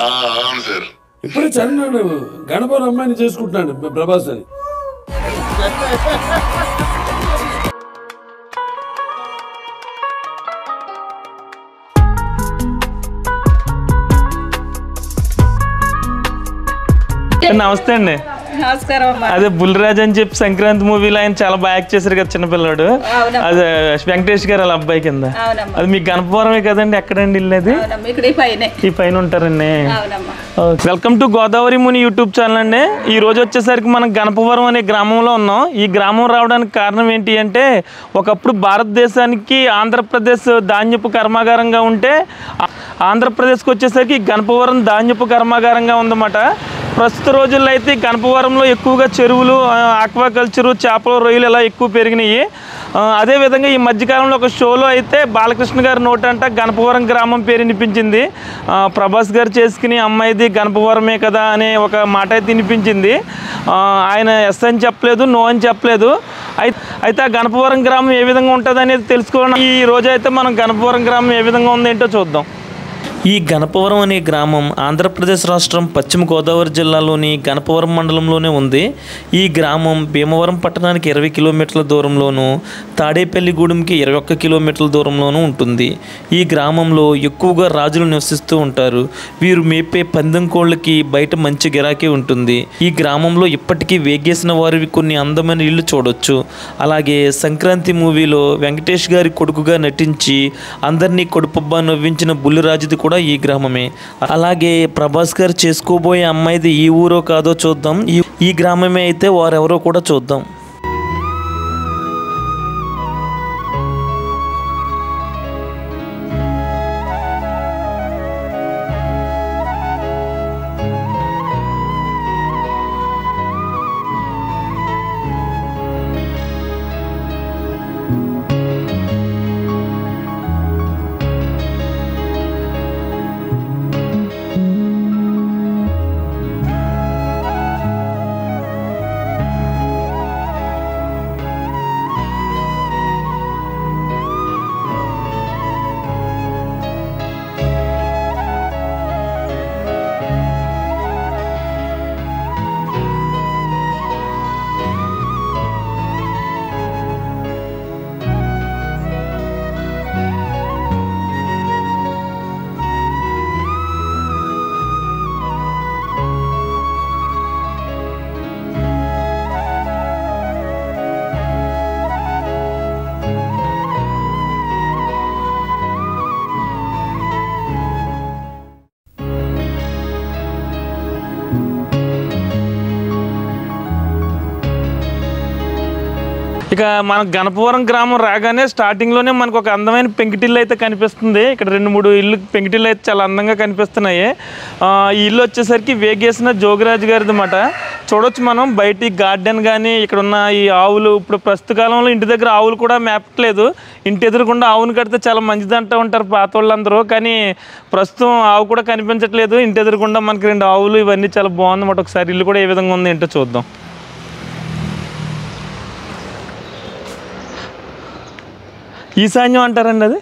అవును సార్. ఇప్పుడే చరణ్ గణపవరం అమ్మాయిని చేసుకుంటున్నాడు ప్రభాస్ అని. నమస్తే అండి. అదే బుల్లిరాజ్ అని చెప్పి సంక్రాంతి మూవీలో ఆయన చాలా బాగా యాక్ట్ చేశారు కదా చిన్నపిల్లాడు. అదే వెంకటేష్ గారు వాళ్ళ అబ్బాయి కింద. అది మీకు గణపవరమే కదండి? ఎక్కడండి ఇల్లు అది? ఈ పైన ఉంటారండి. Welcome to Godavari Muni YouTube channel అండి. ఈ రోజు వచ్చేసరికి మనం గణపవరం అనే గ్రామంలో ఉన్నాం. ఈ గ్రామం రావడానికి కారణం ఏంటి అంటే, ఒకప్పుడు భారతదేశానికి ఆంధ్రప్రదేశ్ ధాన్యపు కర్మాగారంగా ఉంటే ఆంధ్రప్రదేశ్కి వచ్చేసరికి గణపవరం ధాన్యపు కర్మాగారంగా ఉందన్నమాట. ప్రస్తుత రోజుల్లో అయితే గణపవరంలో ఎక్కువగా చెరువులు, ఆక్వాకల్చరు, చేపలు, రొయ్యలు ఇలా ఎక్కువ పెరిగినాయి. అదేవిధంగా ఈ మధ్యకాలంలో ఒక షోలో అయితే బాలకృష్ణ గారి నోటంట గణపవరం గ్రామం పేరు వినిపించింది. ప్రభాస్ గారు చేసుకుని అమ్మాయిది గణపవరమే కదా అనే ఒక మాట అయితే వినిపించింది. ఆయన ఎస్ అని చెప్పలేదు, నో అని చెప్పలేదు. అయితే ఆ గణపవరం గ్రామం ఏ విధంగా ఉంటుంది అనేది తెలుసుకోవాలి. ఈ రోజు అయితే మనం గణపవరం గ్రామం ఏ విధంగా ఉంది ఏంటో చూద్దాం. ఈ గణపవరం అనే గ్రామం ఆంధ్రప్రదేశ్ రాష్ట్రం పశ్చిమ గోదావరి జిల్లాలోని గణపవరం మండలంలోనే ఉంది. ఈ గ్రామం భీమవరం పట్టణానికి 20 కిలోమీటర్ల దూరంలోను, తాడేపల్లిగూడెంకి 21 కిలోమీటర్ల దూరంలోనూ ఉంటుంది. ఈ గ్రామంలో ఎక్కువగా రాజులు నివసిస్తూ ఉంటారు. వీరు మేపే పందెం కోళ్ళకి బయట మంచి గిరాకీ ఉంటుంది. ఈ గ్రామంలో ఇప్పటికీ వేగేసిన వారివి కొన్ని అందమైన ఇళ్ళు చూడొచ్చు. అలాగే సంక్రాంతి మూవీలో వెంకటేష్ గారి కొడుకుగా నటించి అందరినీ కొడుపబ్బా నవ్వించిన బుల్లిరాజుది కూడా ఈ గ్రామమే. అలాగే ప్రభాస్ గారు చేసుకోబోయే అమ్మాయిది ఈ ఊరో కాదో చూద్దాం. ఈ గ్రామమే అయితే వారెవరో కూడా చూద్దాం. ఇక మన గణపవరం గ్రామం రాగానే స్టార్టింగ్లోనే మనకు ఒక అందమైన పెంకిటిల్లు అయితే కనిపిస్తుంది. ఇక్కడ 2-3 ఇల్లు పెంకిటిల్లు అయితే చాలా అందంగా కనిపిస్తున్నాయి. ఈ ఇల్లు వచ్చేసరికి వేగేసిన జోగిరాజు గారిది అన్నమాట. చూడొచ్చు మనం బయట గార్డెన్ కానీ ఇక్కడ ఉన్న ఈ ఆవులు. ఇప్పుడు ప్రస్తుత కాలంలో ఇంటి దగ్గర ఆవులు కూడా మేపట్లేదు. ఇంటి ఎదురుకుండా ఆవును కడితే చాలా మంచిది అంటూ ఉంటారు పాత వాళ్ళందరూ. కానీ ప్రస్తుతం ఆవు కూడా కనిపించట్లేదు. ఇంటి ఎదురుకుండా మనకి 2 ఆవులు, ఇవన్నీ చాలా బాగుందన్నమాట. ఒకసారి ఇల్లు కూడా ఏ విధంగా ఉంది ఏంటో చూద్దాం. ఈశాన్యం అంటారండి అది?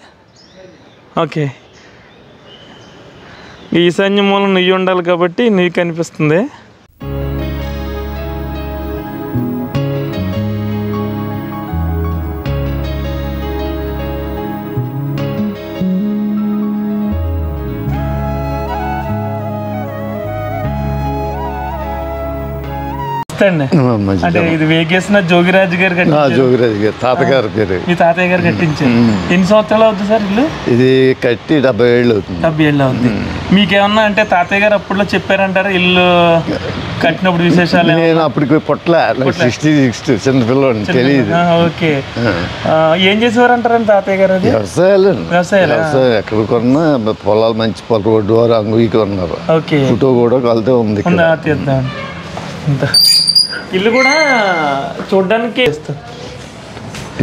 ఓకే. ఈశాన్యం మూలం నెయ్యి ఉండాలి కాబట్టి నెయ్యి కనిపిస్తుంది. అంటే ఇది వేగేసిన జోగిరాజు గారు జోగిరాజు గారు తాతగారి పేరు. మీ తాతయ్య గారు కట్టించారు. ఎన్ని సంవత్సరాలు అవుతుంది సార్ ఇల్లు? ఇది కట్టి 70 ఏళ్ళు అవుతుంది. 70 ఏళ్ళు అవుతుంది. మీకేమన్నా అంటే తాతయ్య గారు అప్పుడులో చెప్పారంటారా ఇల్లు కట్టినప్పుడు విశేషాలు? నేను అప్పటికి పొట్ల 60 చిన్నపిల్లలు తెలియదు. ఓకే. ఏం చేసేవారు అంటారండి తాతయ్య గారు? అది వ్యవసాయాలు. ఎక్కడ కొన్నా పొలాలు మంచి రోడ్డు వారు అంగుకి ఉన్నారు. ఫోటో కూడా కలితే ఉంది. ఇల్లు కూడా చూడడానికి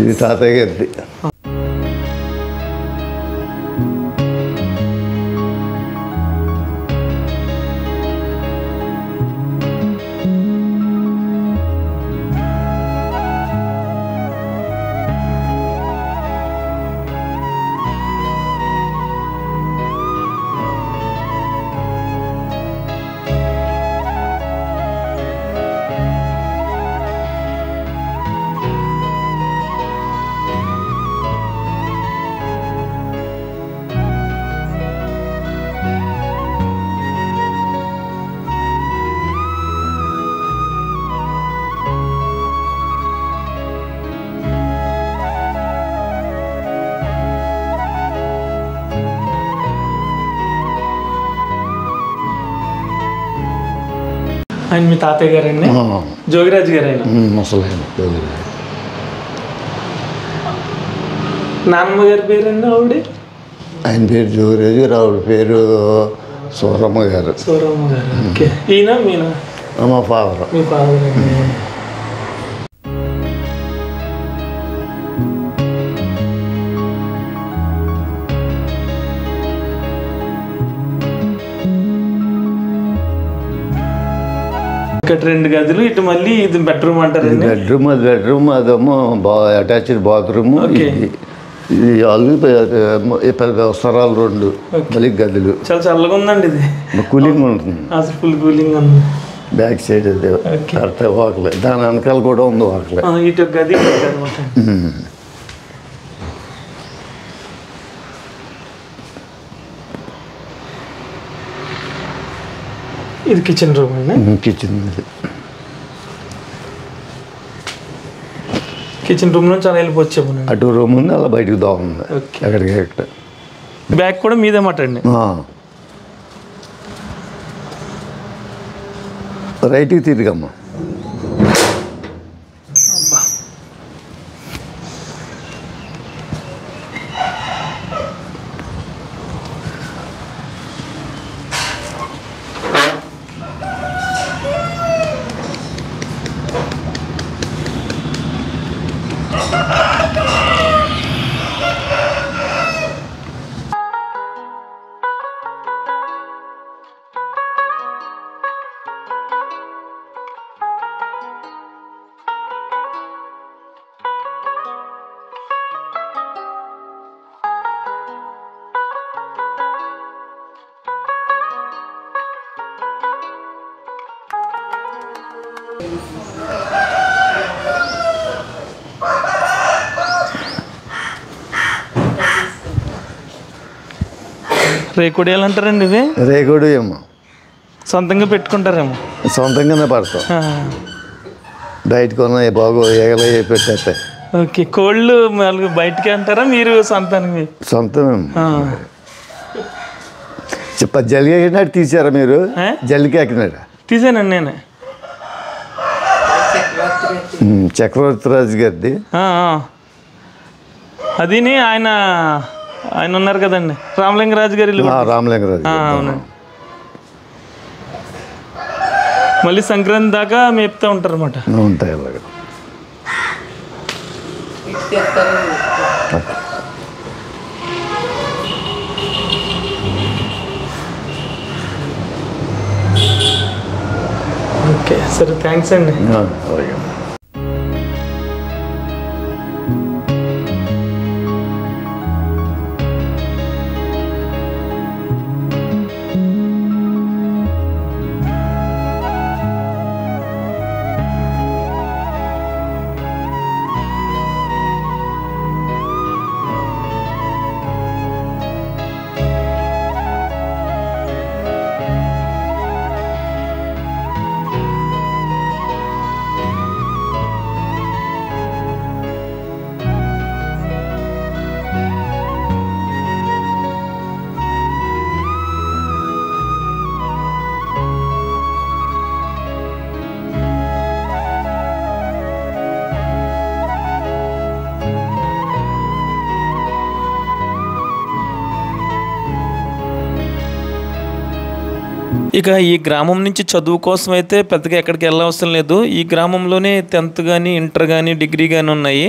ఇది తాతయ్య గారిది. ఆయన మీ తాతయ్య గారండి, జోగిరాజు గారు. ఆయన ముసలాయన. నాన్నమ్మ గారి పేరండి ఆవిడ? ఆయన పేరు జోగిరాజు గారు, ఆవిడ పేరు సూరమ్మ గారు. సూరమ్మ గారు. ఓకే. ఈయన మీనా? మా ఫాదర్. మీ ఫాదర్ అండి. ఇక్కడ 2 గదులు, ఇటు మళ్ళీ ఇది బెడ్రూమ్ అంటారండి. బెడ్రూమ్ అదేమో అటాచ్డ్ బాత్రూమ్. ఇది వాళ్ళు పెద్ద స్థరాలు 2 మళ్ళీ గదులు. చాలా చల్లగా ఉందండి ఇది. కూలింగ్ ఉంటుంది, అసలు ఫుల్ కూలింగ్ ఉంది. బ్యాక్ సైడ్ అది కరెక్ట్ వాకలే, దాని వెనకాల కూడా ఉంది వాకలే. ఇటు గది అనమాట. ఇది కిచెన్ రూమ్ అండి. కిచెన్ రూమ్ నుంచి అలా వెళ్ళిపోవచ్చాము. అటు రూమ్ ఉంది, అలా బయటకు దోగుంది. ఎక్కడికి బ్యాగ్ కూడా మీదేమాట అండి. రైట్కి తిరిగమ్మా. రేకుడియాలు అంటారండి ఇవి? రేకుడు ఏమో సొంతంగా పెట్టుకుంటారేమో. సొంతంగానే పడతాం, బయట కొన్న బాగు ఏగలే పెట్టేస్తాయి. ఓకే. కోళ్ళు బయటకి అంటారా మీరు సొంతానికి? సొంతమేమో. జల్లి ఎక్కినాడు తీసారా మీరు? జల్లికి ఎక్కినాడు తీసానండి నేనే. చక్రవర్తి రాజు గారిది అది. ఆయన ఉన్నారు కదండి, రామలింగరాజు గారి. రామలింగరాజు. అవునండి. మళ్ళీ సంక్రాంతి దాకా మేపుతూ ఉంటారు అన్నమాట. ఉంటాయి అలాగా. ఓకే సరే, థ్యాంక్స్ అండి. అలాగే. ఇక ఈ గ్రామం నుంచి చదువు కోసం అయితే పెద్దగా ఎక్కడికి వెళ్ళవసరం లేదు. ఈ గ్రామంలోనే 10th కానీ, ఇంటర్ కానీ, డిగ్రీ కానీ ఉన్నాయి.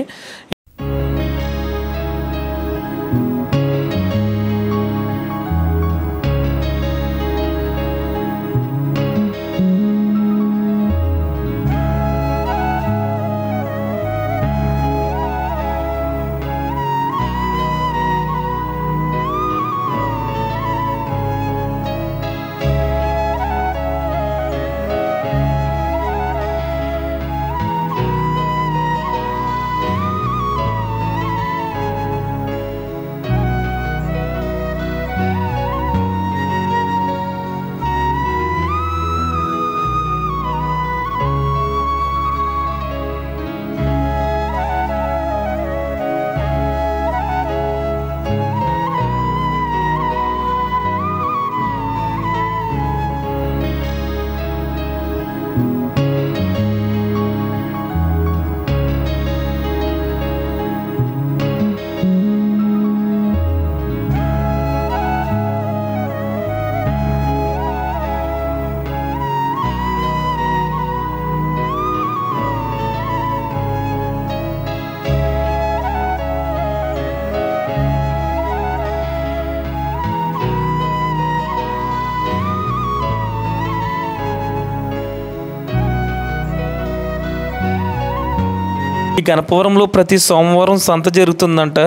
ఈ గణపవరంలో ప్రతి సోమవారం సంత జరుగుతుందంట.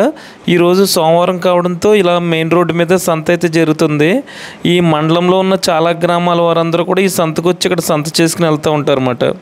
ఈరోజు సోమవారం కావడంతో ఇలా మెయిన్ రోడ్డు మీద సంత అయితే జరుగుతుంది. ఈ మండలంలో ఉన్న చాలా గ్రామాల వారందరూ కూడా ఈ సంతకు వచ్చి ఇక్కడ సంత చేసుకుని వెళ్తూ ఉంటారు అన్నమాట.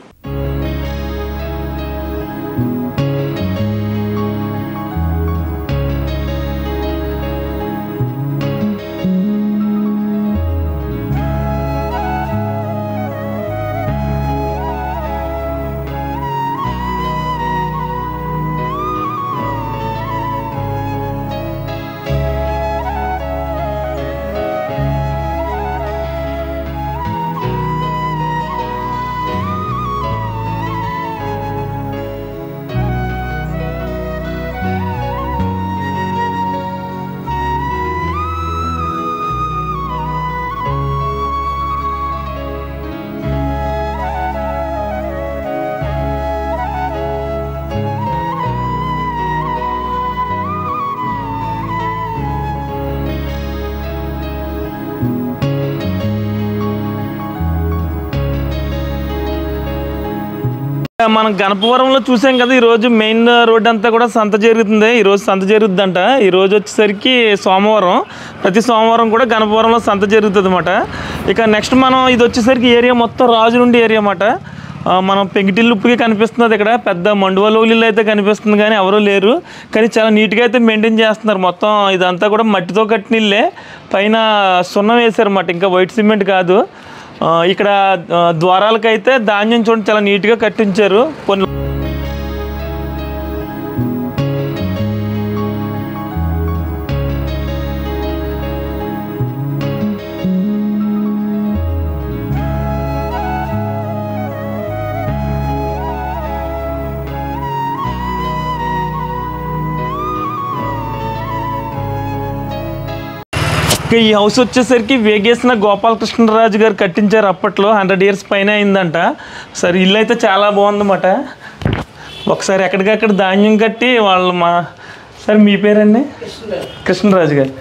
మనం గణపవరంలో చూసాం కదా, ఈరోజు మెయిన్ రోడ్ అంతా కూడా సంత జరుగుతుంది. ఈరోజు సంత జరుగుద్దంట. ఈరోజు వచ్చేసరికి సోమవారం, ప్రతి సోమవారం కూడా గణపవరంలో సంత జరుగుతుంది అన్నమాట. ఇక నెక్స్ట్ మనం ఇది వచ్చేసరికి ఏరియా మొత్తం రాజులుండి ఏరియా అన్నమాట. మనం పెంకిటిల్లుప్పుకి కనిపిస్తున్నది, ఇక్కడ పెద్ద మండువలోగిళ్ళు అయితే కనిపిస్తుంది కానీ ఎవరూ లేరు. కానీ చాలా నీట్గా అయితే మెయింటైన్ చేస్తున్నారు. మొత్తం ఇదంతా కూడా మట్టితో కట్టిన ఇల్లే, పైన సున్నం వేసారన్నమాట, ఇంకా వైట్ సిమెంట్ కాదు. ఇక్కడ ద్వారాలకైతే ధాన్యం చూడండి చాలా నీట్గా కట్టించారు. కొన్ని ఈ హౌస్ వచ్చేసరికి వేగేసిన గోపాలకృష్ణరాజు గారు కట్టించారు అప్పట్లో. 100 years పైన అయిందంట. సరే ఇల్లు అయితే చాలా బాగుందన్నమాట. ఒకసారి ఎక్కడికక్కడ ధాన్యం కట్టి వాళ్ళు సరే మీ పేరండి? కృష్ణరాజు గారు.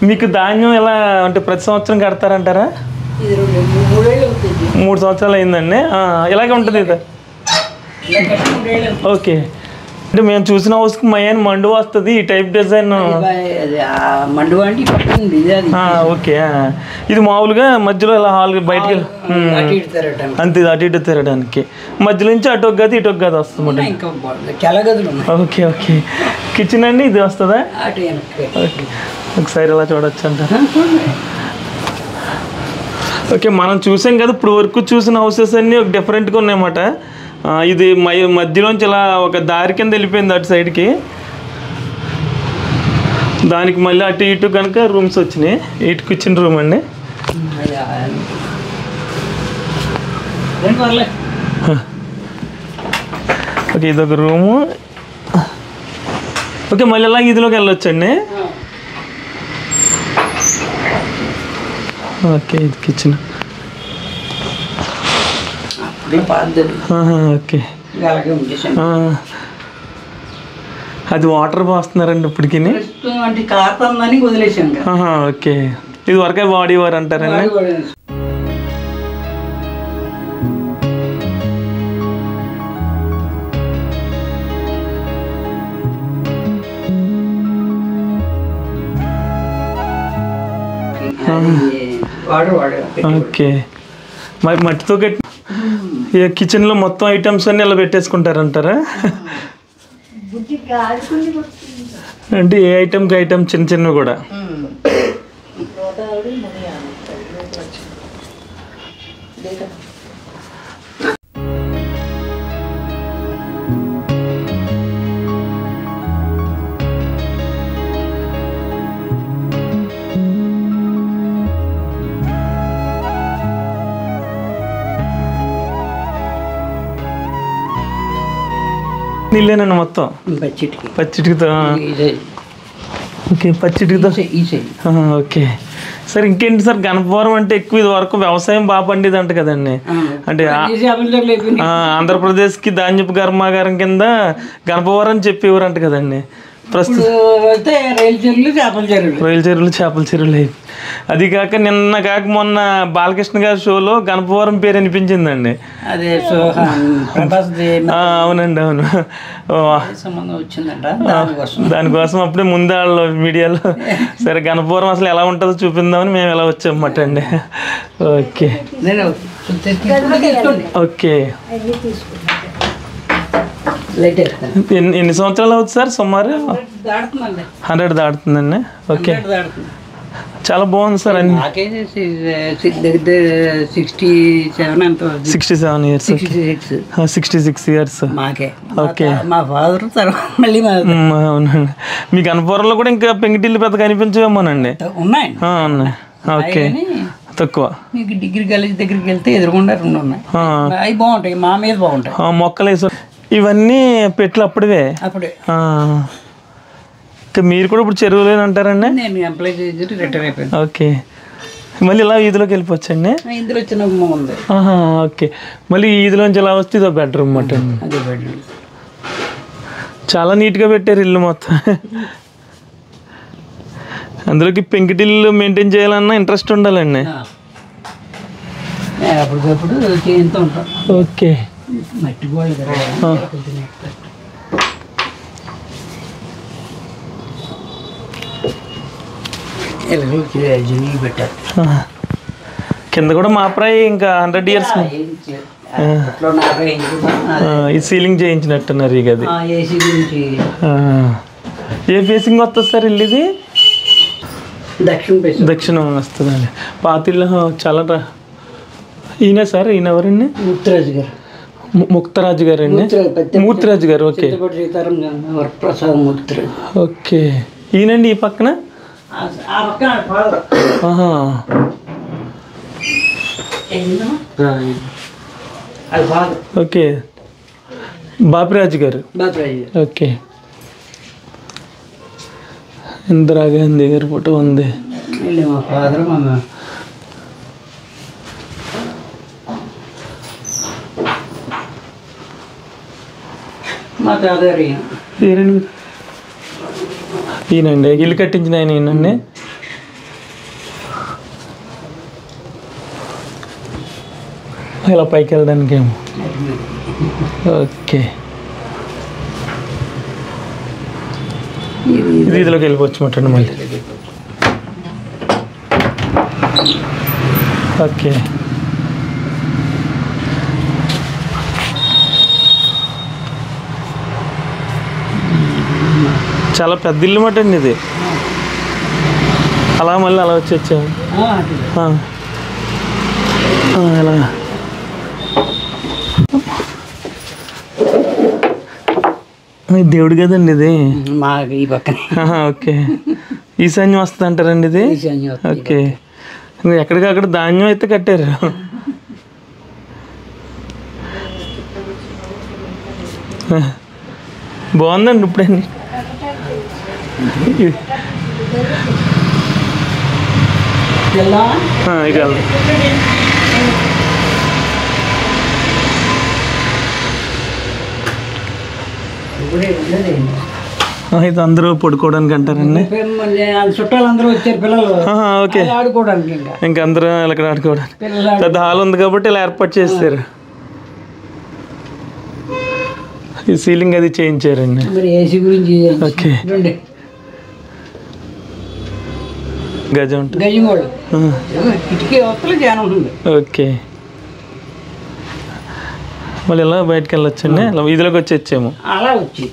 మీకు ధాన్యం ఎలా అంటే ప్రతి సంవత్సరం కడతారంటారా? 3 సంవత్సరాలు అయిందండి. ఇలాగే ఉంటుంది ఇది. ఓకే, అంటే మేము చూసిన హౌస్కి మయాన్ మండు వస్తుంది ఈ టైప్ డిజైన్. ఓకే, ఇది మామూలుగా మధ్యలో ఇలా హాల్ బయటకి అంతే అటు ఇటు తిరగడానికి. మధ్యలో నుంచి అటు ఒక గది ఇటు ఒక గది వస్తుంది. ఓకే ఓకే, కిచెన్ అండి ఇది వస్తుందా? ఓకే, ఒకసారి ఇలా చూడొచ్చు అంట. ఓకే, మనం చూసాం కదా ఇప్పుడు వరకు చూసిన హౌసెస్ అన్నీ ఒక డిఫరెంట్గా ఉన్నాయన్నమాట. ఇది మధ్యలోంచి ఇలా ఒక దారి కింద వెళ్ళిపోయింది అటు సైడ్కి. దానికి మళ్ళీ అటు ఇటు కనుక రూమ్స్ వచ్చినాయి. ఇటు కిచెన్ రూమ్ అండి. ఓకే, ఇదొక రూము. ఓకే, మళ్ళీ ఇలా ఇదిలోకి వెళ్ళొచ్చండి. ఓకే, ఇది కిచెన్. ఓకే, అది వాటర్ పోస్తున్నారండి ఇప్పటికి. ఓకే, ఇది వరకే వాడేవారు అంటారండి. ఓకే, మరి మట్టితో కట్టి కిచెన్లో మొత్తం ఐటమ్స్ అన్నీ ఇలా పెట్టేసుకుంటారంటారా? అంటే ఏ ఐటమ్కి ఐటమ్ చిన్న చిన్నవి కూడా. నీళ్ళేనండి మొత్తం పచ్చిటికితో. ఓకే, పచ్చిటికితో. ఓకే, సార్ ఇంకేంటి సార్, గణపవరం అంటే ఎక్కువ ఇది వరకు వ్యవసాయం బాగా పండేది అంట కదండి. అంటే ఆంధ్రప్రదేశ్కి ధాన్యపు కర్మాగారం కింద గణపవరం చెప్పేవారు అంట కదండి. ప్రస్తుతం అయితే రైలు చెరువులు చేపల చెరువులు అయింది. అది కాక నిన్న కాక మొన్న బాలకృష్ణ గారి షోలో గణపవరం పేరు అనిపించిందండి. అదే అవునండి, అవును. దానికోసం అప్పుడే ముందే వాళ్ళు మీడియాలో సరే గణపవరం అసలు ఎలా ఉంటుందో చూపిందామని మేము ఎలా వచ్చామన్నమాట అండి. Okay okay. ఎన్ని సంవత్సరాలు అవుతుంది సార్ సుమారు? 100 దాడుతుందండి. ఓకే, చాలా బాగుంది సార్. అన్ని 67 ఇయర్స్, 66 ఇయర్స్. ఓకే, అవునండి. మీ గణపవరంలో కూడా ఇంకా పెంకిటిల్లు పెద్ద కనిపించవేమోనండి. ఉన్నాయి. ఓకే, తక్కువ. మీకు డిగ్రీ కాలేజ్ దగ్గరికి వెళ్తే ఎదురుకుండా 2 ఉన్నాయి. అవి బాగుంటాయి, మా మీద బాగుంటాయి. మొక్కలు వేసారు. ఇవన్నీ పెట్లు అప్పుడే. మీరు కూడా ఇప్పుడు చెరువులే అంటారండి? నేను ఎంప్లాయ్ చేసి రిటైర్ అయిపోయాను. ఓకే, మళ్ళీ ఇలా ఈదులోకి వెళ్ళిపోవచ్చండి? ఇందులో చిన్న ఉంది. ఓకే, మళ్ళీ ఈదులోంచి ఇలా వస్తే ఇదో బెడ్రూమ్ అన్నమాట. అదే బెడ్రూమ్. చాలా నీట్గా పెట్టారు ఇల్లు మొత్తం. అందులోకి పెంకిటిల్లు మెయింటైన్ చేయాలన్నా ఇంట్రెస్ట్ ఉండాలండి. అప్పటికప్పుడు చేస్తూ ఉంటాం. ఓకే, మట్టి గోళ్ళు పెట్టారు. కింద కూడా మాప్రాయి ఇంకా 100 ఇయర్స్. ఈ సీలింగ్ చేయించినట్టున్నారు ఈ గది. ఏ ఫేసింగ్ వస్తుంది సార్ ఇల్లు? ఇది దక్షిణం వస్తుందండి. పాత ఇల్లు చాలా. ఈయన సార్, ఈయన ఎవరండి? ముక్తరాజు గారు అండి. మూర్తిరాజు గారు. Okay okay. ఈయనండి ఈ పక్కన. ఓకే, బాపిరాజు గారు. ఓకే, ఇందిరాగాంధీ గారి ఫోటో ఉంది. ఈయనండి ఇల్లు కట్టించిన ఆయన. ఈయనండి. ఇలా పైకి వెళ్ళడానికి ఏమో. ఓకే, వీధిలోకి వెళ్ళిపోవచ్చు మటండి మళ్ళీ. ఓకే, చాలా పెద్ద ఇల్లు మాట అండి ఇది. అలా మళ్ళీ అలా వచ్చాము. ఎలా దేవుడు కదండి ఇది. ఓకే, ఈశాన్యం వస్తుంది అంటారండి ఇది. ఓకే, ఎక్కడికక్కడ ధాన్యం అయితే కట్టారు. బాగుందండి. ఇప్పుడండి ఇక ఇది అందరూ పడుకోవడానికి అంటారండి. చుట్టాలు అందరూ వచ్చారు పిల్లలు. ఓకే, ఆడుకోవడానికి. ఇంకా అందరూ ఇక్కడ ఆడుకోవడానికి పెద్ద హాల్ ఉంది కాబట్టి ఇలా ఏర్పాటు చేస్తారు. ఈ సీలింగ్ అది చేయించారండి. ఓకే, గజం ఉంటుంది. ఓకే, మళ్ళీ ఇలా బయటకు వెళ్ళొచ్చండి. ఇలా వీధిలోకి వచ్చేచ్చాము. అలా వచ్చి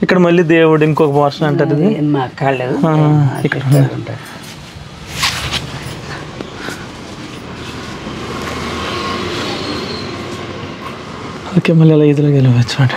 ఇక్కడ మళ్ళీ దేవుడు ఇంకొక పోర్షన్ అంటారు. ఇది ఇక్కడ ఓకే, మళ్ళీ అలా ఈదులోకి వెళ్ళవచ్చు మాట.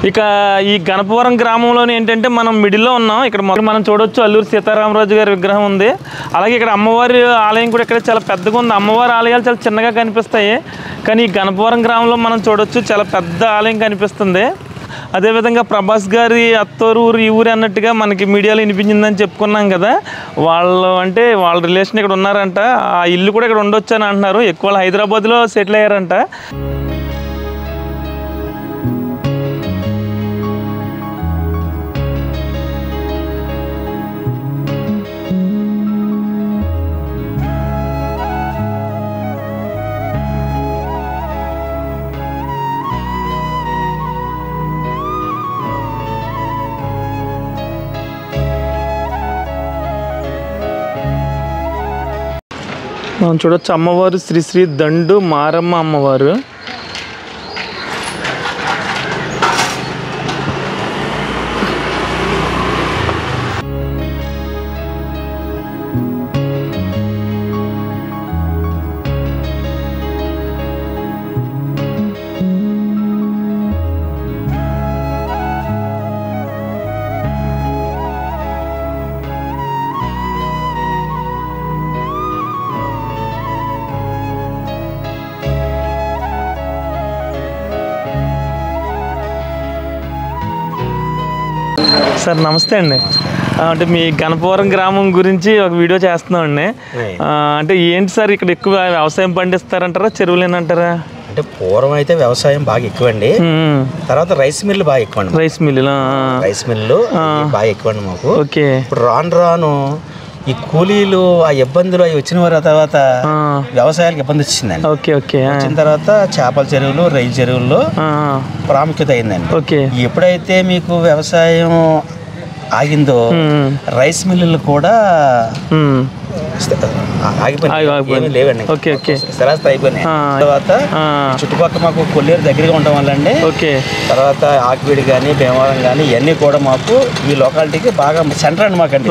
ఇక ఈ గణపవరం గ్రామంలోనే ఏంటంటే మనం మిడిల్లో ఉన్నాం. ఇక్కడ మనం చూడొచ్చు అల్లూరి సీతారామరాజు గారి విగ్రహం ఉంది. అలాగే ఇక్కడ అమ్మవారి ఆలయం కూడా ఇక్కడ చాలా పెద్దగా ఉంది. అమ్మవారి ఆలయాలు చాలా చిన్నగా కనిపిస్తాయి, కానీ ఈ గణపవరం గ్రామంలో మనం చూడొచ్చు చాలా పెద్ద ఆలయం కనిపిస్తుంది. అదేవిధంగా ప్రభాస్ గారి అత్తోరు ఊరు ఈ ఊరు అన్నట్టుగా మనకి మీడియాలో వినిపించిందని చెప్పుకున్నాం కదా. వాళ్ళ రిలేషన్ ఇక్కడ ఉన్నారంట. ఆ ఇల్లు కూడా ఇక్కడ ఉండొచ్చు అని అంటున్నారు. ఎక్కువ హైదరాబాద్లో సెటిల్ అయ్యారంట. మనం చూడొచ్చు అమ్మవారు శ్రీ శ్రీ దండు మారమ్మ అమ్మవారు. సార్ నమస్తే అండి. అంటే మీ గణపవరం గ్రామం గురించి ఒక వీడియో చేస్తున్నామండి. అంటే ఏంటి సార్ ఇక్కడ ఎక్కువ వ్యవసాయం పండిస్తారంటారా, చెరువులేనంటారా? అంటే పూర్వం అయితే వ్యవసాయం బాగా ఎక్కువండి. తర్వాత రైస్ మిల్లు బాగా ఎక్కువ అండి. రైస్ మిల్లు బాగా ఎక్కువండి మాకు. ఓకే. ఇప్పుడు రాను ఈ కూలీలు ఆ ఇబ్బందులు అవి వచ్చిన తర్వాత వ్యవసాయాలకు ఇబ్బంది వచ్చిందండి. వచ్చిన తర్వాత చేపల చెరువులు, రైలు చెరువుల్లో ప్రాముఖ్యత అయిందండి. ఓకే. ఎప్పుడైతే మీకు వ్యవసాయం ఆగిందో రైస్ మిల్లులు కూడా ఆగిపోయినాయి, లేవండి. స్థిరాస్తి అయిపోయినాయి. తర్వాత చుట్టుపక్కల మాకు కొల్లేరు దగ్గరగా ఉండడం వల్ల అండి, తర్వాత ఆకివీడి కానీ భీమవరం కానీ ఇవన్నీ కూడా మాకు ఈ లొకాలిటీకి బాగా సెంటర్ అండి మాకండి.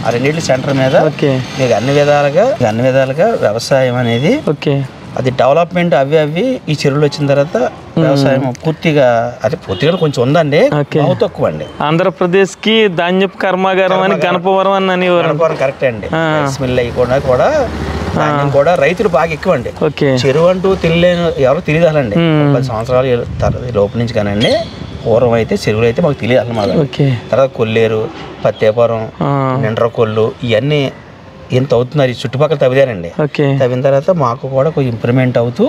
ఆ రెండింటి సెంటర్ మీద మీకు అన్ని విధాలుగా వ్యవసాయం అనేది అది డెవలప్మెంట్ అవి ఈ చెరువులు వచ్చిన తర్వాత వ్యవసాయం పూర్తిగా కొంచెం ఉందండి, తక్కువ అండి. ఆంధ్రప్రదేశ్ కి ధాన్యపు కర్మాగారం అని గణపవరం అని. గణపవరం కరెక్ట్ అండి. రైస్ మిల్ అయి కూడా ధాన్యం కూడా రైతులు బాగా ఎక్కువ అండి. చెరువు అంటూ తెలియలేని ఎవరు తెలియదాలండి. 10 సంవత్సరాల లోపు నుంచి కానండి. పూర్వం అయితే చెరువులు అయితే మాకు తెలియదు అన్నమాట. తర్వాత కొల్లేరు, పత్తేపురం, నిండ్రకొల్లు ఇవన్నీ ఎంత అవుతున్నారు ఈ చుట్టుపక్కల తవ్విదారండి. తవ్విన తర్వాత మాకు కూడా కొంచెం ఇంప్రూవ్మెంట్ అవుతూ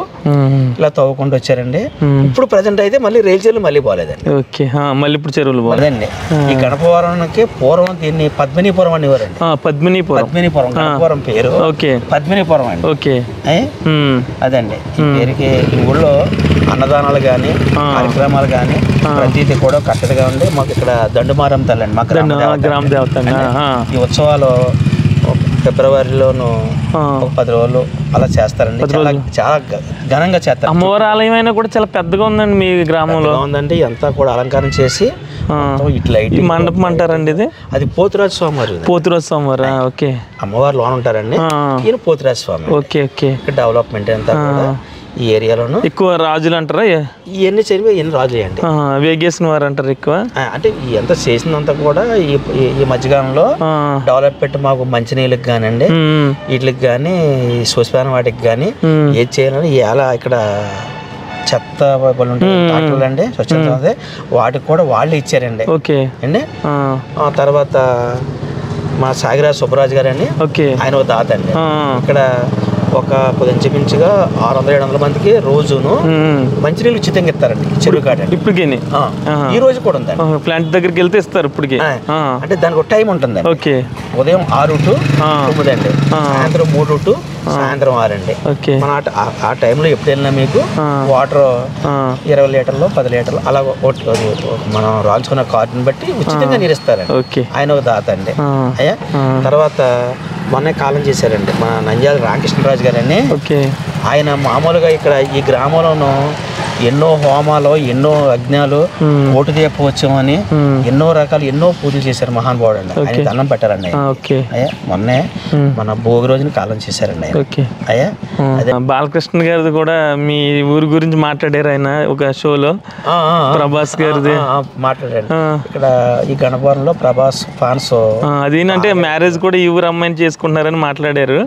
ఇలా తవ్వుకుంటూ వచ్చారండి. ఇప్పుడు ప్రజెంట్ అయితే మళ్ళీ రైలు చెరువులు మళ్ళీ పోలేదండి. మళ్ళీ ఇప్పుడు చెరువులు పోలేదండి. ఈ గణపవరానికి పూర్వం దీన్ని పద్మినీపురం అనేవారండి. పద్మినీపురం గణపవరం పేరు పద్మినీపురం అండి. అదండి ఈ పేరుకి ఈ ఊళ్ళో అన్నదానాలు కానీ కార్యక్రమాలు కానీ ప్రతిదీ కూడా కట్టడిగా ఉండి మాకు ఇక్కడ దండుమారం తల్లి అండి, మా గ్రామ దేవత. ఈ ఉత్సవాలు ఫిబ్రవరిలోను 10 రోజులు అలా చేస్తారండి. చాలా ఘనంగా చేస్తారు. అమ్మవారి ఆలయం అయినా కూడా చాలా పెద్దగా ఉందండి మీ గ్రామంలో. ఉందండి, అంతా కూడా అలంకారం చేసి ఇట్లా మండపం అంటారండి ఇది. అది పోతురాజు స్వామి వారు. ఓకే. అమ్మవారు లోన్ ఉంటారండి, ఈయన పోతురాజు స్వామి. డెవలప్మెంట్ అంతా ఈ ఏరియాలోను ఎక్కువ రాజులు అంటారా? ఇవన్నీ చదివి ఎన్ని రాజులు అండి, వేగేసిన వారు అంటారు ఎక్కువ. అంటే ఎంత చేసినంత కూడా ఈ మధ్యకాలంలో డెవలప్మెంట్ మాకు మంచినీళ్ళకి కానివ్వండి, వీటికి కానీ శ్మశాన వాటికి కానీ ఏది చేయాలని ఎలా ఇక్కడ చెత్త వాళ్ళు ఉంటాయి అండి, స్వచ్ఛత వాటికి కూడా వాళ్ళు ఇచ్చారండి. అండి తర్వాత మా సాగిరాజు సుబ్బరాజు గారు అండి, ఆయన ఒక దాత అండి. ఇక్కడ ఒక ఇంచుమించుగా 600-700 మందికి రోజును మంచినీళ్ళు ఉచితంగా ఇస్తారండి చెరువు కాడ. ఇప్పటికే ఈ రోజు కూడా ఉందండి. ప్లాంట్ దగ్గరికి వెళ్తే ఇస్తారు ఇప్పటికే. అంటే దానికి ఒక టైం ఉంటుంది. ఉదయం 6 to 9 అండి, సాయంత్రం 3 to సాయంత్రం 6 అండి. మన ఆ టైంలో ఎప్పుడు వెళ్ళినా మీకు వాటర్ 20 లీటర్లు 10 లీటర్లు అలా మనం రాల్చుకున్న కార్డుని బట్టి ఉచితంగా నీరు ఇస్తారండి. ఆయన ఒక దాత అండి. అయ్యా తర్వాత మొన్నే కాలం చేశారండి మన నంద్యాల రామకృష్ణరాజు గారని. ఆయన మామూలుగా ఇక్కడ ఈ గ్రామంలోనూ ఎన్నో హోమాలు, ఎన్నో యజ్ఞాలు, ఓటు దీపోత్సవం అని ఎన్నో రకాలు ఎన్నో పూజలు చేశారు మహానుభావుడు అండి. ఆయన దండం పెట్టారండి అయ్యా. మొన్నే మన భోగి రోజున కాలం చేశారండి అయ్యా. అదే బాలకృష్ణ గారిది కూడా మీ ఊరి గురించి మాట్లాడారు ఆయన ఒక షోలో. ప్రభాస్ గారిది మాట్లాడారు ఇక్కడ ఈ గణపురంలో ప్రభాస్ ఫ్యాన్స్. అదేంటంటే మ్యారేజ్ కూడా ఈ ఊరు అమ్మాయిని చేసుకుంటున్నారని మాట్లాడారు.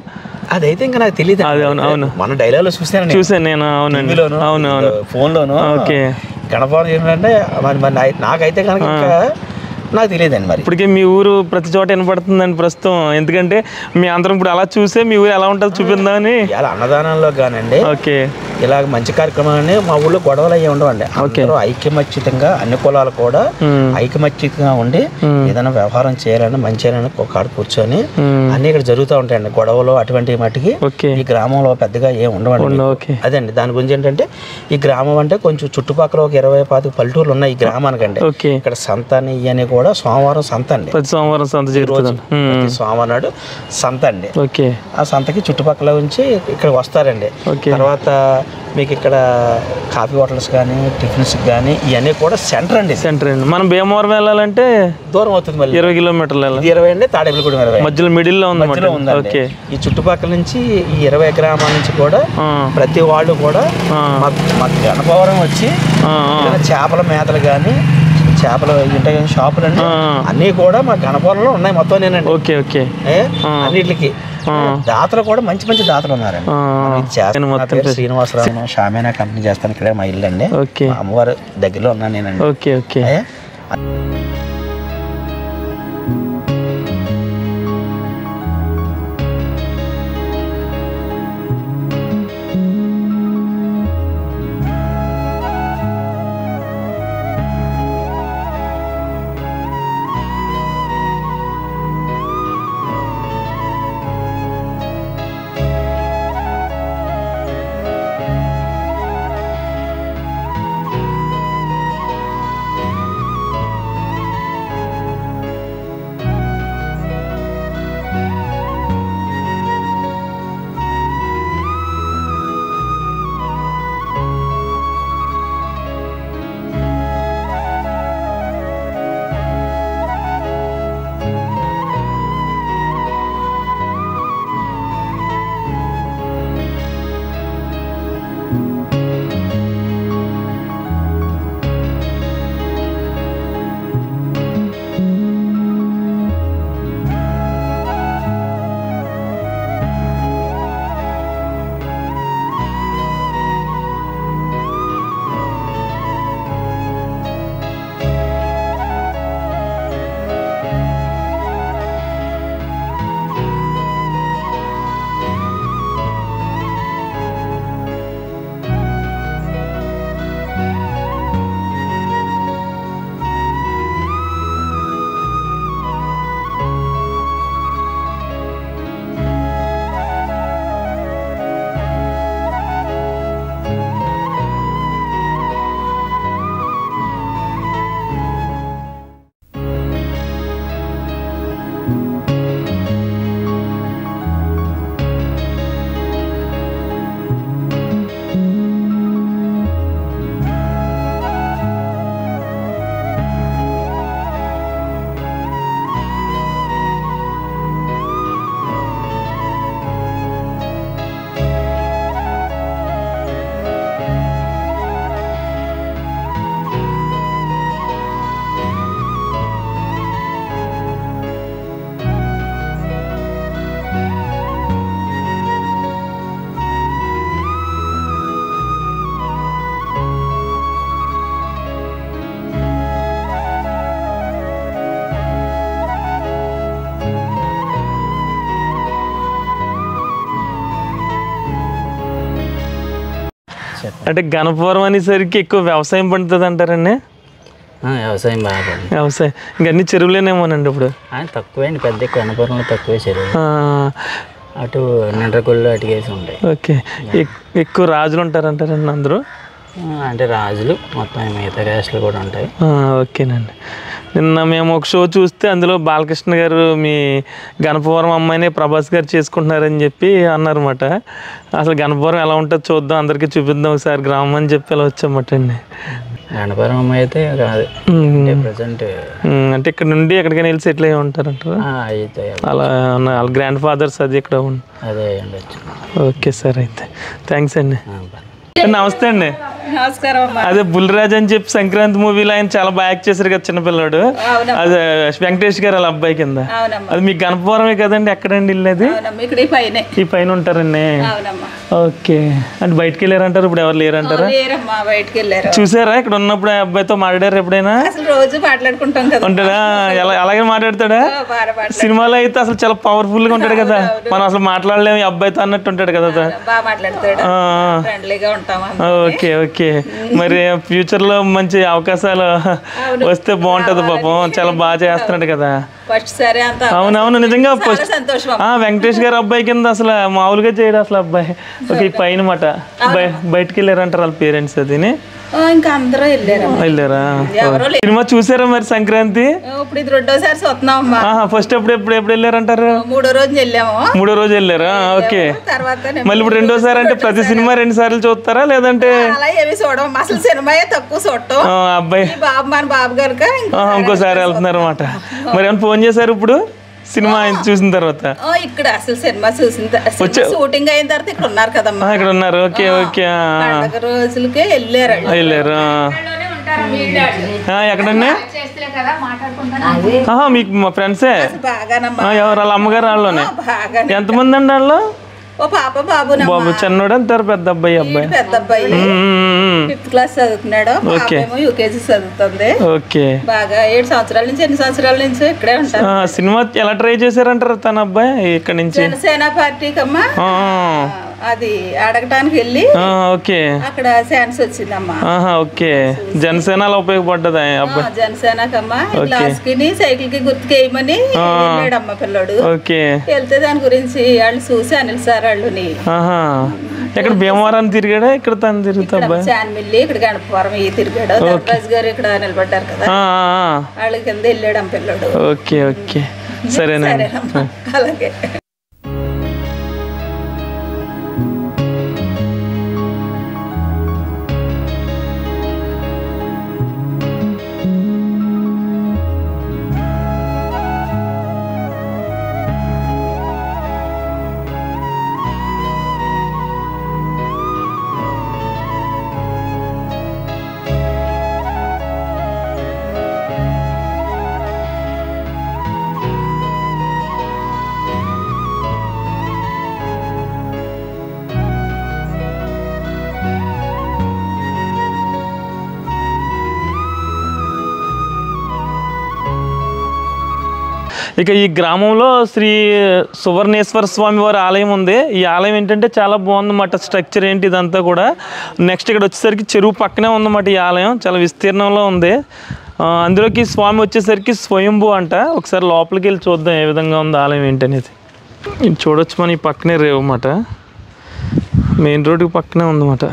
అదైతే ఇంకా నాకు తెలియదు. అవును మన డైలాగ్ చూసాను నేను. అవునండి, అవునవును, ఫోన్ లోను. ఓకే. గణపురం ఏంటంటే నాకైతే కనుక నాకు తెలియదండి. మరి ఇప్పటికే మీ ఊరు ప్రతి చోట వినపడుతుందండి ప్రస్తుతం. ఎందుకంటే మీ అందరం ఇప్పుడు అలా చూసే మీ ఊరు ఎలా ఉంటుందో చూపిద్దామని. ఇలా అన్నదానంలో కానండి, ఓకే, ఇలాగ మంచి కార్యక్రమాన్ని మా ఊళ్ళో గొడవలు అయ్యి ఉండవండి. అందరూ ఐక్యమత్యంగా అన్ని కులాలు కూడా ఐకమత్యంగా ఉండి ఏదైనా వ్యవహారం చేయాలని మంచి చేయాలని ఒక కాడ కూర్చొని అన్ని ఇక్కడ జరుగుతూ ఉంటాయండి. గొడవలు అటువంటి మట్టికి ఈ గ్రామంలో పెద్దగా ఏం ఉండవండి. అదండి దాని గురించి ఏంటంటే ఈ గ్రామం అంటే కొంచెం చుట్టుపక్కల ఒక 20-25 పల్లెటూర్లు ఉన్నాయి ఈ గ్రామానికండి. ఇక్కడ సంత అని ఇవన్నీ కూడా సోమవారం సంత అండి. సోమవారం సంత సోమవారం నాడు సంత అండి. ఆ సంతకి చుట్టుపక్కల నుంచి ఇక్కడ వస్తారండి. తర్వాత మీకు ఇక్కడ కాఫీ హోటల్స్ కానీ టిఫిన్స్ కానీ ఇవన్నీ కూడా సెంటర్ అండి. మనం భీమవరం వెళ్ళాలంటే దూరం అవుతుంది, మళ్ళీ 20 కిలోమీటర్లు. 20 అండి, తాడేపల్లిగూడెం 20. మధ్యలో మిడిల్ లో ఉంది. ఈ చుట్టుపక్కల నుంచి ఈ 20 గ్రామాల నుంచి కూడా ప్రతి వాళ్ళు కూడా మా గణపవరం వచ్చి చేపల మేతలు కానీ చేపలు ఉంటాయి కానీ షాపులు అండి అన్నీ కూడా మా గణపవరంలో ఉన్నాయి మొత్తం. నేనండి అన్నిటికి దాతలు కూడా మంచి మంచి దాతలు ఉన్నారండి. శ్రీనివాసరావు షామేనా కంపెనీ చేస్తాను. ఇక్కడే మా ఇల్లు అండి. అమ్మవారు దగ్గరలో ఉన్నాను నేనండి. అంటే గణపవరం అనేసరికి ఎక్కువ వ్యవసాయం పండుతుంది అంటారండి. వ్యవసాయం బాగా వ్యవసాయం ఇంకా అన్ని చెరువులేనేమోనండి ఇప్పుడు. తక్కువే అండి, పెద్ద గణపవరంలో తక్కువే చెరువు. అటు నిండ్రకొల్లు అటుకేసి ఉంటాయి. ఓకే, ఎక్కువ రాజులు ఉంటారంటారండి అందరూ. అంటే రాజులు మొత్తం మిగతా క్యాస్ట్లు కూడా ఉంటాయి. ఓకేనండి. నిన్న మేము ఒక షో చూస్తే అందులో బాలకృష్ణ గారు మీ గణపవరం అమ్మాయిని ప్రభాస్ గారు చేసుకుంటున్నారని చెప్పి అన్నారన్నమాట. అసలు గణపవరం ఎలా ఉంటుందో చూద్దాం, అందరికీ చూపిద్దాం ఒకసారి గ్రామం అని చెప్పి అలా వచ్చామట అండి. గణపవరం అమ్మాయి అయితే కాదు ప్రెసెంట్, అంటే ఇక్కడ నుండి ఎక్కడికైనా వెళ్ళి సెటిల్ అయ్యి ఉంటారంటారు. అలా వాళ్ళ గ్రాండ్ ఫాదర్స్ అది ఇక్కడ అదే ఉండొచ్చు. ఓకే సార్, అయితే థ్యాంక్స్ అండి. నమస్తే అండి. నమస్కారం. అదే బుల్రాజ్ అని చెప్పి సంక్రాంతి మూవీలో ఆయన చాలా బాగా యాక్ట్ చేశారు కదా చిన్నపిల్లాడు, అదే వెంకటేష్ గారు వాళ్ళ అబ్బాయి కింద. అది మీకు గణపవరమే కదండి, ఎక్కడండి ఇల్లు అది? ఈ పైన ఉంటారండి. ఓకే, అంటే బయటకు వెళ్ళారంటారు, ఇప్పుడు ఎవరు లేరంటారా? చూసారా ఇక్కడ ఉన్నప్పుడు ఆ అబ్బాయితో మాట్లాడారు ఎప్పుడైనా? రోజు మాట్లాడుకుంటాం కదా. ఉంటాడా? అలాగే మాట్లాడతాడా? సినిమాలో అయితే అసలు చాలా పవర్ఫుల్ గా ఉంటాడు కదా, మనం అసలు మాట్లాడలేము ఈ అబ్బాయితో అన్నట్టు ఉంటాడు కదా. ఓకే ఓకే, మరి ఫ్యూచర్ లో మంచి అవకాశాలు వస్తే బాగుంటది. పాపం చాలా బాగా చేస్తున్నాడు కదా. అవునవును, నిజంగా వెంకటేష్ గారు అబ్బాయి కింద అసలు మామూలుగా చేయడు అసలు అబ్బాయి. ఓకే, ఈ పైన మాట బయటకు వెళ్ళారంటారు వాళ్ళ పేరెంట్స్. అది ఇంకా అందరూ వెళ్ళారా? సినిమా చూసారా మరి సంక్రాంతి? ఇప్పుడు ఇది రెండోసారి చూస్తున్నాం. ఫస్ట్ ఎప్పుడు వెళ్ళారంటారు? మూడో రోజు వెళ్ళారా? ఓకే, మళ్ళీ ఇప్పుడు రెండోసారి అంటే ప్రతి సినిమా 2 సార్లు చూస్తారా లేదంటే? చూడడం అసలు సినిమా తక్కువ చూడటం. అబ్బాయి మన బాబు గారు ఇంకోసారి వెళ్తున్నారు అన్నమాట. మరి ఏమైనా ఫోన్ చేశారు ఇప్పుడు సినిమా చూసిన తర్వాత? ఇక్కడ అసలు సినిమా చూసిన షూటింగ్ అయిన తర్వాత ఇక్కడ ఉన్నారు కదమ్మా. ఇక్కడ ఉన్నారు. ఓకే ఓకే, రోజులకే వెళ్ళారు. ఎక్కడన్నా మీకు మా ఫ్రెండ్సే ఎవరు? వాళ్ళ అమ్మగారు వాళ్ళలోనే. ఎంతమంది అండి వాళ్ళు? బాబు చిన్నోడు అంటారు, పెద్ద అబ్బాయి? పెద్ద అబ్బాయి 5th క్లాస్ చదువుతున్నాడు, యూకేజీ చదువుతుంది. ఓకే, బాగా 7 సంవత్సరాల నుంచి 8 సంవత్సరాల నుంచి ఇక్కడే ఉంటారు. సినిమా ఎలా ట్రై చేశారంటారు తన అబ్బాయి? ఇక్కడ నుంచి జనసేన పార్టీకి అమ్మా అది అడగటానికి వెళ్ళి అక్కడ ఛాన్స్ వచ్చిందమ్మా. ఓకే, జనసేనలో ఉపయోగపడ్డది అబ్బాయి. జనసేనకమ్మా గ్లాస్ కి సైకిల్ కి గుర్తుకు వేయమని వెళ్ళాడమ్మా పిల్లడు. వెళ్తే దాని గురించి వాళ్ళు చూసి అనిల్ సార్ వాళ్ళని ఇక్కడ భీమవరాన్ని తిరిగాడా? ఇక్కడ తను తిరుగుతా చాన్మిల్లి, ఇక్కడ గణపవరం తిరిగాడు. ధర్మరాజ్ గారు ఇక్కడ నిలబడ్డారు కదా, వాళ్ళ కింద వెళ్ళాడమ్మ పిల్లడు. ఓకే ఓకే, సరేనండి. అలాగే. ఇక ఈ గ్రామంలో శ్రీ సువర్ణేశ్వర స్వామి వారి ఆలయం ఉంది. ఈ ఆలయం ఏంటంటే చాలా బాగుందన్నమాట, స్ట్రక్చర్ ఏంటి ఇదంతా కూడా. నెక్స్ట్ ఇక్కడ వచ్చేసరికి చెరువు పక్కనే ఉందన్నమాట ఈ ఆలయం, చాలా విస్తీర్ణంలో ఉంది. అందులోకి స్వామి వచ్చేసరికి స్వయంభూ అంట. ఒకసారి లోపలికి వెళ్ళి చూద్దాం ఏ విధంగా ఉంది ఆలయం ఏంటనేది. ఇది చూడొచ్చు మనం, ఈ పక్కనే రేవు అన్నమాట, మెయిన్ రోడ్డుకి పక్కనే ఉందన్నమాట.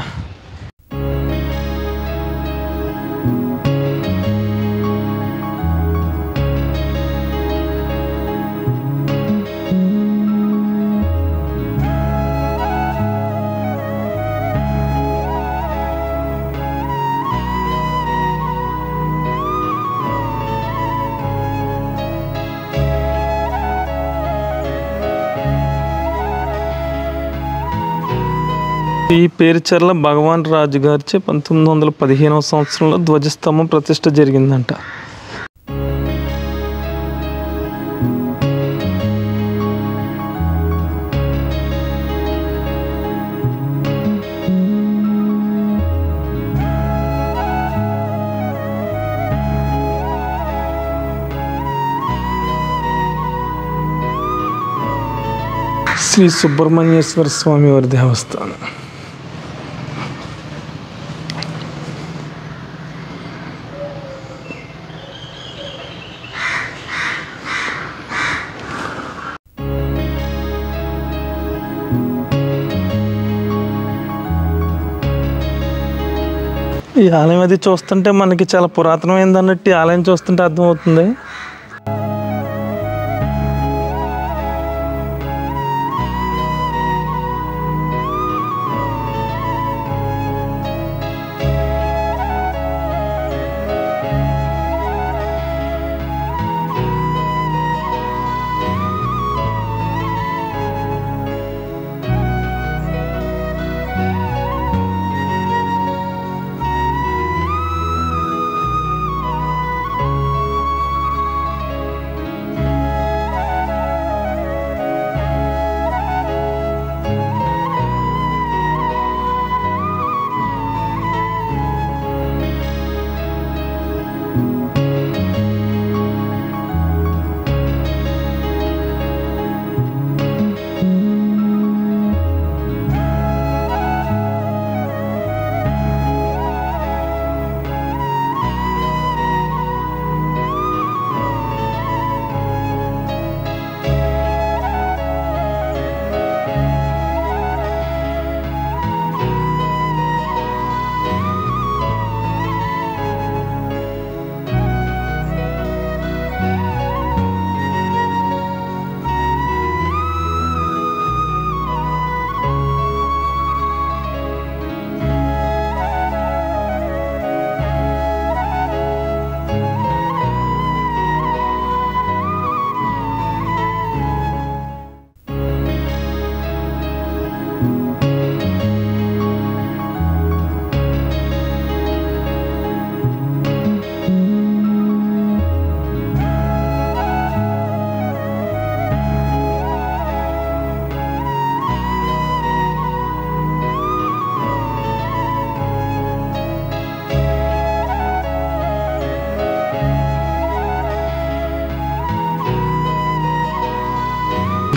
ఈ పేరుచర్ల భగవాన్ రాజు గారిచే 1915వ సంవత్సరంలో ధ్వజస్తంభం ప్రతిష్ఠ జరిగిందంట. శ్రీ సుబ్రహ్మణ్యేశ్వర స్వామి వారి దేవస్థానం. ఈ ఆలయం అది చూస్తుంటే మనకి చాలా పురాతనమైంది అన్నట్టు ఈ ఆలయం చూస్తుంటే అర్థమవుతుంది.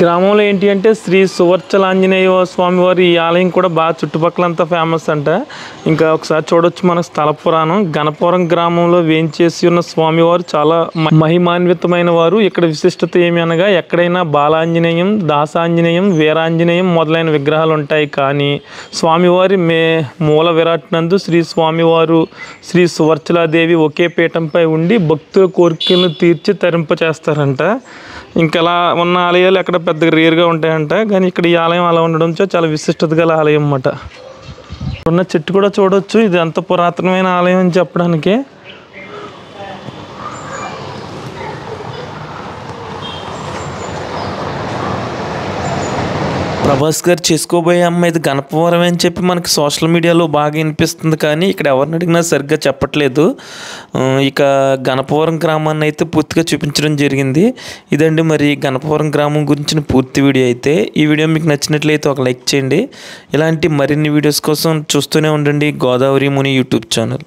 గ్రామంలో ఏంటి అంటే శ్రీ సువర్చలాంజనేయ స్వామివారి ఈ ఆలయం కూడా బాగా చుట్టుపక్కలంతా ఫేమస్ అంట. ఇంకా ఒకసారి చూడొచ్చు మన స్థల పురాణం. గణపురం గ్రామంలో వేంచేసి ఉన్న స్వామివారు చాలా మహిమాన్వితమైన వారు. ఇక్కడ విశిష్టత ఏమి అనగా ఎక్కడైనా బాలాంజనేయం, దాసాంజనేయం, వీరాంజనేయం మొదలైన విగ్రహాలు ఉంటాయి. కానీ స్వామివారి మూల విరాట్ నందు శ్రీ స్వామివారు శ్రీ సువర్చలాదేవి ఒకే పీఠంపై ఉండి భక్తుల కోరికలను తీర్చి తరింపచేస్తారంట. ఇంకలా ఉన్న ఆలయాలు ఎక్కడ పెద్దగా రేరుగా ఉంటాయంట. కానీ ఇక్కడ ఈ ఆలయం అలా ఉండడంతో చాలా విశిష్టత గల ఆలయం అన్నమాట. ఉన్న చెట్టు కూడా చూడొచ్చు. ఇది అంత పురాతనమైన ఆలయం అని చెప్పడానికి. ప్రభాస్ గారు చేసుకోబోయే అమ్మాయి ఇది గణపవరం అని చెప్పి మనకి సోషల్ మీడియాలో బాగా వినిపిస్తుంది. కానీ ఇక్కడ ఎవరిని అడిగినా సరిగ్గా చెప్పట్లేదు. ఇక గణపవరం గ్రామాన్ని అయితే పూర్తిగా చూపించడం జరిగింది. ఇదండి మరి గణపవరం గ్రామం గురించిన పూర్తి వీడియో అయితే. ఈ వీడియో మీకు నచ్చినట్లయితే ఒక లైక్ చేయండి. ఇలాంటి మరిన్ని వీడియోస్ కోసం చూస్తూనే ఉండండి గోదావరి ముని యూట్యూబ్ ఛానల్.